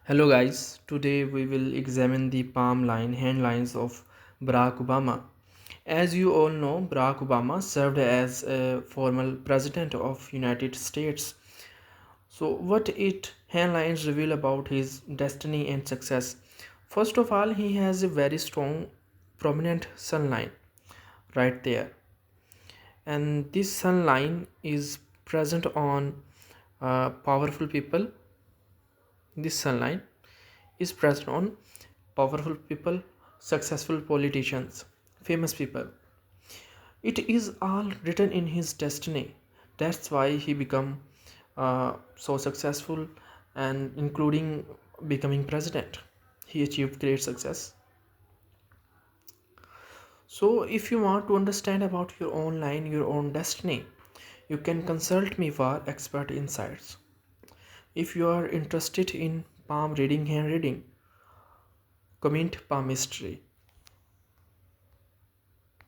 Hello guys, today we will examine the palm line handlines of Barack Obama. As you all know, Barack Obama served as a former president of United States. So what it handlines reveal about his destiny and success? First of all, he has a very strong prominent sun line right there. And this sun line is present on powerful people. This sun line is present on powerful people, successful politicians, famous people. It is all written in his destiny. That's why he become so successful, and including becoming president. He achieved great success. So, if you want to understand about your own line, your own destiny, you can consult me for expert insights. If you are interested in palm reading, hand reading, comment palmistry.